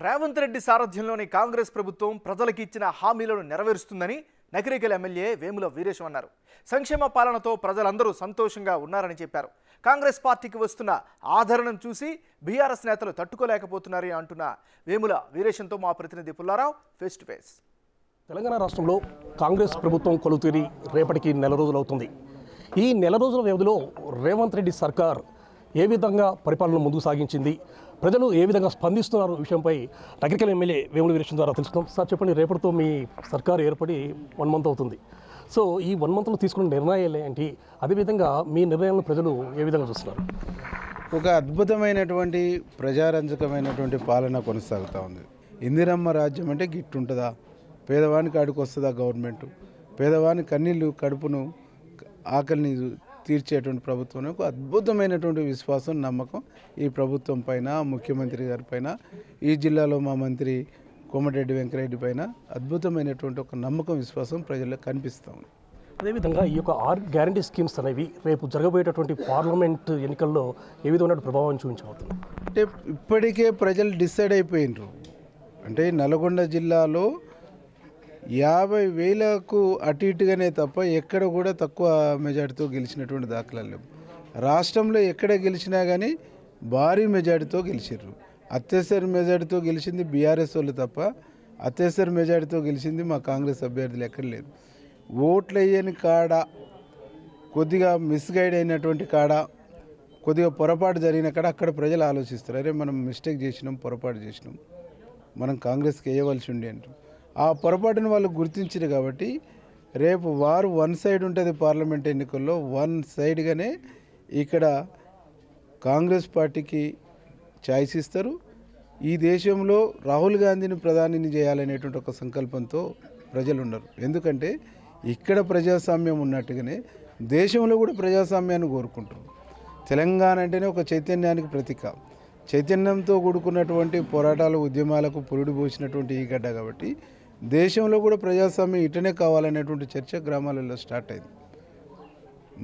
రేవంత్ రెడ్డి సారథ్యంలోని కాంగ్రెస్ ప్రభుత్వం ప్రజలకు ఇచ్చిన హామీలను నెరవేరుస్తుందని నకిరేకల్ ఎమ్మెల్యే వేముల వీరేశం అన్నారు. సంక్షేమ పాలనతో ప్రజలందరూ సంతోషంగా ఉన్నారని చెప్పారు. కాంగ్రెస్ పార్టీకి వస్తున్న ఆదరణను చూసి బీఆర్ఎస్ నేతలు తట్టుకోలేకపోతున్నారని అంటున్న వేముల వీరేశంతో మా ప్రతినిధి Pullarao face to face. Telangana రాష్ట్రంలో కాంగ్రెస్ ప్రభుత్వం కొలుతీరి రేపటికి నెల రోజులవుతుంది. ఈ నెల రోజుల వ్యవధిలో రేవంత్ రెడ్డి సర్కార్ ఏ విధంగా పరిపాలన ముందుకు సాగించింది, ప్రజలు ఏ విధంగా స్పందిస్తున్నారు విషయంపై నకిరేకల్ ఎమ్మెల్యే వేముల వీరేశం ద్వారా తెలుసుకుందాం. సార్ చెప్పండి, రేపటితో మీ సర్కారు ఏర్పడి 1 మంత్ అవుతుంది. సో ఈ 1 మంత్లో తీసుకున్న నిర్ణయాలు ఏంటి, అదేవిధంగా మీ నిర్ణయాలను ప్రజలు ఏ విధంగా చూస్తున్నారు? ఒక అద్భుతమైనటువంటి ప్రజారంజకమైనటువంటి పాలన కొనసాగుతూ ఉంది. ఇందిరమ్మ రాజ్యం అంటే గిట్టుంటుందా? పేదవానికి అడుగు వస్తుందా గవర్నమెంట్? పేదవాని కన్నీళ్ళు కడుపును ఆకలిని తీర్చేటువంటి ప్రభుత్వం ఒక అద్భుతమైనటువంటి విశ్వాసం, నమ్మకం ఈ ప్రభుత్వం పైన, ముఖ్యమంత్రి గారి పైన, ఈ జిల్లాలో మా మంత్రి కోమటిరెడ్డి వెంకరెడ్డి పైన అద్భుతమైనటువంటి ఒక నమ్మకం, విశ్వాసం ప్రజలకు కనిపిస్తూ ఉంది. అదేవిధంగా ఈ యొక్క 6 గ్యారంటీ స్కీమ్స్ అనేవి రేపు జరగబోయేటటువంటి పార్లమెంట్ ఎన్నికల్లో ఏ విధమైన ప్రభావం చూపించబోతుంది? అంటే ఇప్పటికే ప్రజలు డిసైడ్ అయిపోయినారు. అంటే నల్గొండ జిల్లాలో 50,000కు అటు ఇటుగానే తప్ప ఎక్కడ కూడా తక్కువ మెజార్టీతో గెలిచినటువంటి దాఖలాలు లేవు. రాష్ట్రంలో ఎక్కడ గెలిచినా కానీ భారీ మెజార్టీతో గెలిచారు. అత్యవసర మెజార్టీతో గెలిచింది బీఆర్ఎస్ వాళ్ళు తప్ప అత్యవసర మెజార్టీతో గెలిచింది మా కాంగ్రెస్ అభ్యర్థులు ఎక్కడ లేరు. ఓట్లు వేయని కాడ, కొద్దిగా మిస్గైడ్ అయినటువంటి కాడ, కొద్దిగా పొరపాటు జరిగిన కాడ అక్కడ ప్రజలు ఆలోచిస్తారు, అరే మనం మిస్టేక్ చేసినాం, పొరపాటు చేసినాం, మనం కాంగ్రెస్కి వేయవలసి ఉండి అంటారు. ఆ పొరపాటును వాళ్ళు గుర్తించారు. కాబట్టి రేపు వారు 1 సైడ్ ఉంటుంది పార్లమెంట్ ఎన్నికల్లో, 1 సైడ్గానే ఇక్కడ కాంగ్రెస్ పార్టీకి ఛాయిస్ ఇస్తారు. ఈ దేశంలో రాహుల్ గాంధీని ప్రధానిని చేయాలనేటువంటి ఒక సంకల్పంతో ప్రజలు ఉన్నారు. ఎందుకంటే ఇక్కడ ప్రజాస్వామ్యం ఉన్నట్టుగానే దేశంలో కూడా ప్రజాస్వామ్యాన్ని కోరుకుంటారు. తెలంగాణ అంటేనే ఒక చైతన్యానికి ప్రతీక. చైతన్యంతో కూడుకున్నటువంటి పోరాటాలు, ఉద్యమాలకు పురుడు పోసినటువంటి ఈ గడ్డ. కాబట్టి దేశంలో కూడా ప్రజాస్వామ్యం ఇటనే కావాలనేటువంటి చర్చ గ్రామాలలో స్టార్ట్ అయింది.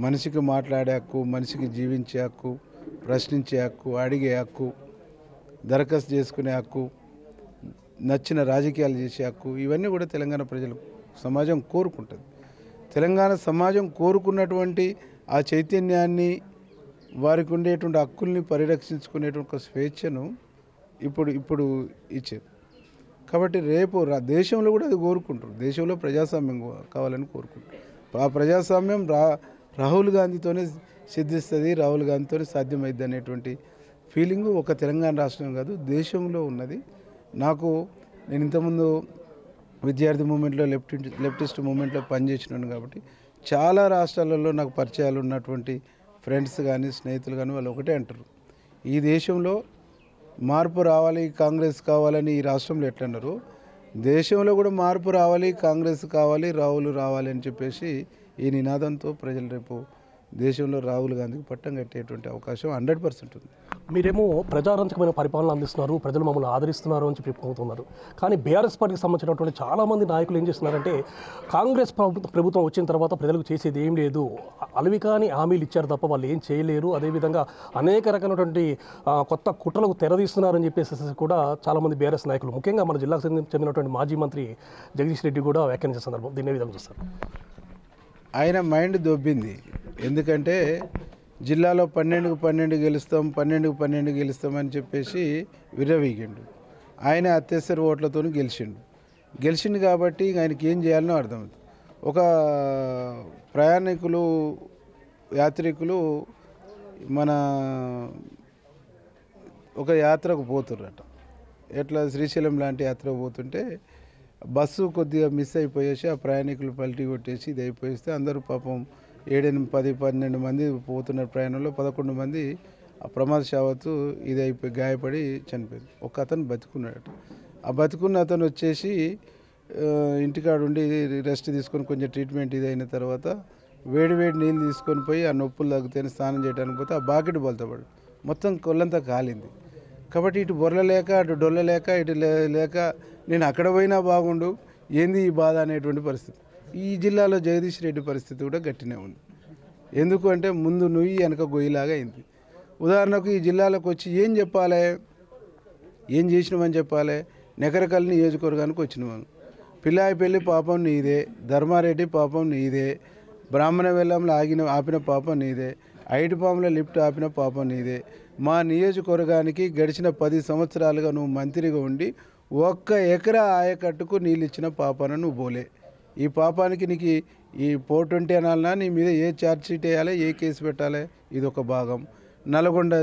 మనిషికి మాట్లాడే హక్కు, మనిషికి జీవించే హక్కు, ప్రశ్నించే హక్కు, అడిగే హక్కు, దరఖాస్తు చేసుకునే హక్కు, నచ్చిన రాజకీయాలు చేసే హక్కు, ఇవన్నీ కూడా తెలంగాణ ప్రజలు సమాజం కోరుకుంటుంది. తెలంగాణ సమాజం కోరుకున్నటువంటి ఆ చైతన్యాన్ని, వారికి ఉండేటువంటి హక్కుల్ని పరిరక్షించుకునేటువంటి ఒక స్వేచ్ఛను ఇప్పుడు ఇచ్చారు. కాబట్టి రేపు దేశంలో కూడా అది కోరుకుంటారు. దేశంలో ప్రజాస్వామ్యం కావాలని కోరుకుంటారు. ఆ ప్రజాస్వామ్యం రాహుల్ గాంధీతోనే సిద్ధిస్తుంది, రాహుల్ గాంధీతోనే సాధ్యమైంది అనేటువంటి ఫీలింగు ఒక తెలంగాణ రాష్ట్రం కాదు, దేశంలో ఉన్నది. నేను ఇంతకుముందు విద్యార్థి మూమెంట్లో, లెఫ్టిస్ట్ మూమెంట్లో పనిచేసినాను. కాబట్టి చాలా రాష్ట్రాలలో నాకు పరిచయాలు ఉన్నటువంటి ఫ్రెండ్స్ కానీ, స్నేహితులు కానీ వాళ్ళు ఒకటే అంటారు, ఈ దేశంలో మార్పు రావాలి, కాంగ్రెస్ కావాలని ఈ రాష్ట్రంలో ఎట్లన్నారు, దేశంలో కూడా మార్పు రావాలి, కాంగ్రెస్ కావాలి, రాహుల్ రావాలి అని చెప్పేసి ఈ నినాదంతో ప్రజలు రేపు దేశంలో రాహుల్ గాంధీకి పట్టం కట్టేటువంటి అవకాశం 100% ఉంది. మీరేమో ప్రజారంజకమైన పరిపాలన అందిస్తున్నారు, ప్రజలు మమ్మల్ని ఆదరిస్తున్నారు అని చెప్పి చెప్పుకుంటున్నారు. కానీ బీఆర్ఎస్ పార్టీకి సంబంధించినటువంటి చాలామంది నాయకులు ఏం చేస్తున్నారంటే, కాంగ్రెస్ ప్రభుత్వం వచ్చిన తర్వాత ప్రజలకు చేసేది ఏం లేదు, అలవి కానీ హామీలు ఇచ్చారు తప్ప వాళ్ళు ఏం చేయలేరు, అదేవిధంగా అనేక రకాలైనటువంటి కొత్త కుట్రలకు తెరదీస్తున్నారని చెప్పేసి కూడా చాలామంది బీఆర్ఎస్ నాయకులు, ముఖ్యంగా మన జిల్లాకు చెందినటువంటి మాజీ మంత్రి జగదీష్ రెడ్డి కూడా వ్యాఖ్యానించే సందర్భం దీన్ని ఏ విధంగా చూస్తారు? ఆయన మైండ్ దొబ్బింది. ఎందుకంటే జిల్లాలో 12కు 12 గెలుస్తాం, 12కు 12 గెలుస్తామని చెప్పేసి విర్రవీగిండు. ఆయన అత్యవసర ఓట్లతో గెలిచిండు కాబట్టి ఆయనకి ఏం చేయాలనో అర్థమవుతుంది. ఒక యాత్రికులు మన ఒక యాత్రకు పోతుర్రట. ఎట్లా శ్రీశైలం లాంటి యాత్రకు పోతుంటే బస్సు కొద్దిగా మిస్ అయిపోయేసి ఆ ప్రయాణికులు పల్టీ కొట్టేసి ఇది అయిపోయిస్తే అందరూ పాపం 7, 10, 12 మంది పోతున్న ప్రయాణంలో 11 మంది ఆ ప్రమాదశావత్తు ఇది అయిపోయి గాయపడి చనిపోయింది. ఒక అతను బతుకున్నాడట. ఆ బతుకున్న అతను వచ్చేసి ఇంటికాడ ఉండి రెస్ట్ తీసుకొని కొంచెం ట్రీట్మెంట్ ఇది అయిన తర్వాత వేడి నీళ్ళు తీసుకొని పోయి ఆ నొప్పులు తగ్గితేనే స్నానం చేయడానికి పోతే ఆ బాకెట్ బొలతపడు మొత్తం కొల్లంతా కాలింది. కాబట్టి ఇటు బొర్రలేక, అటు డొల్లలేక, ఇటు లేక నేను అక్కడ పోయినా బాగుండు, ఏంది ఈ బాధ అనేటువంటి పరిస్థితి. ఈ జిల్లాలో జగదీష్ రెడ్డి పరిస్థితి కూడా గట్టినే ఉంది. ఎందుకు అంటే ముందు నుయ్యి వెనక గొయ్యిలాగా అయింది. ఉదాహరణకు ఈ జిల్లాలకు వచ్చి ఏం చెప్పాలి, ఏం చేసినామని చెప్పాలి? నకరకల్ నియోజకవర్గానికి వచ్చినాము. పిల్లాయిపల్లి పాపం నీదే, ధర్మారెడ్డి పాపం నీదే, బ్రాహ్మణ వెల్లంలో ఆపిన పాపం నీదే, ఐటిపాముల లిఫ్ట్ ఆపిన పాపం నీదే. మా నియోజకవర్గానికి గడిచిన 10 సంవత్సరాలుగా నువ్వు మంత్రిగా ఉండి 1 ఎకరా ఆయకట్టుకు నీళ్ళు ఇచ్చిన పాపాన నువ్వు పోలే. ఈ పాపానికి నీకు ఈ 420 అనాలన్నా, నీ మీద ఏ ఛార్జ్ షీట్ వేయాలి, ఏ కేసు పెట్టాలి, ఇది ఒక భాగం. నల్గొండ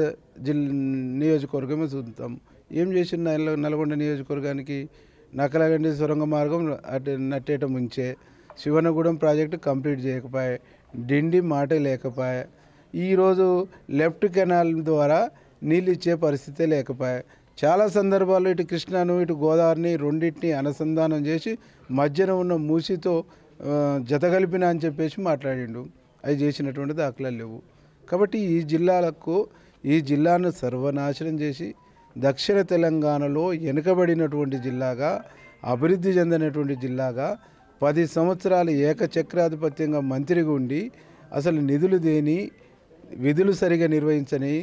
నియోజకవర్గమే చూద్దాం. ఏం చేసిన నల్గొండ నియోజకవర్గానికి? నకలగండి సొరంగ మార్గం నట్టేట ముంచే, శివనగూడెం ప్రాజెక్టు కంప్లీట్ చేయకపోయే, డిండి మాట లేకపోయే, ఈరోజు లెఫ్ట్ కెనాల్ ద్వారా నీళ్ళు ఇచ్చే పరిస్థితే లేకపోయే. చాలా సందర్భాల్లో ఇటు కృష్ణాను ఇటు గోదావరిని రెండింటిని అనుసంధానం చేసి మధ్యన ఉన్న మూసితో జతగలిపిన అని చెప్పేసి మాట్లాడిండు. అవి చేసినటువంటి దాఖలాలు లేవు. కాబట్టి ఈ జిల్లాను సర్వనాశనం చేసి దక్షిణ తెలంగాణలో వెనుకబడినటువంటి జిల్లాగా, అభివృద్ధి చెందినటువంటి జిల్లాగా 10 సంవత్సరాలు ఏకచక్రాధిపత్యంగా మంత్రిగా ఉండి అసలు నిధులు దేని, విధులు సరిగా నిర్వహించని,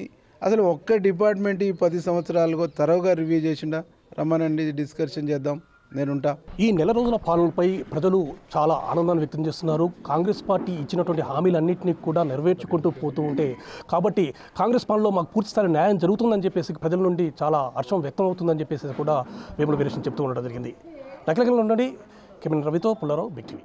అసలు ఒక్క డిపార్ట్మెంట్ ఈ 10 సంవత్సరాలుగా తరోగా రివ్యూ చేసిండా? రమ్మనండి, డిస్కషన్ చేద్దాం, నేనుంటా. ఈ నెల రోజుల పాలనపై ప్రజలు చాలా ఆనందాన్ని వ్యక్తం చేస్తున్నారు. కాంగ్రెస్ పార్టీ ఇచ్చినటువంటి హామీలన్నింటినీ కూడా నెరవేర్చుకుంటూ పోతూ ఉంటే, కాబట్టి కాంగ్రెస్ పాలనలో మాకు పూర్తిస్థాయి న్యాయం జరుగుతుందని చెప్పేసి ప్రజల నుండి చాలా హర్షం వ్యక్తం అవుతుందని చెప్పేసి కూడా వేముల వీరేశం చెప్తూ ఉండడం జరిగింది. నకలకల్ నుండి కెమెరా రవితో పుల్లారావు, బిగ్ టీవీ.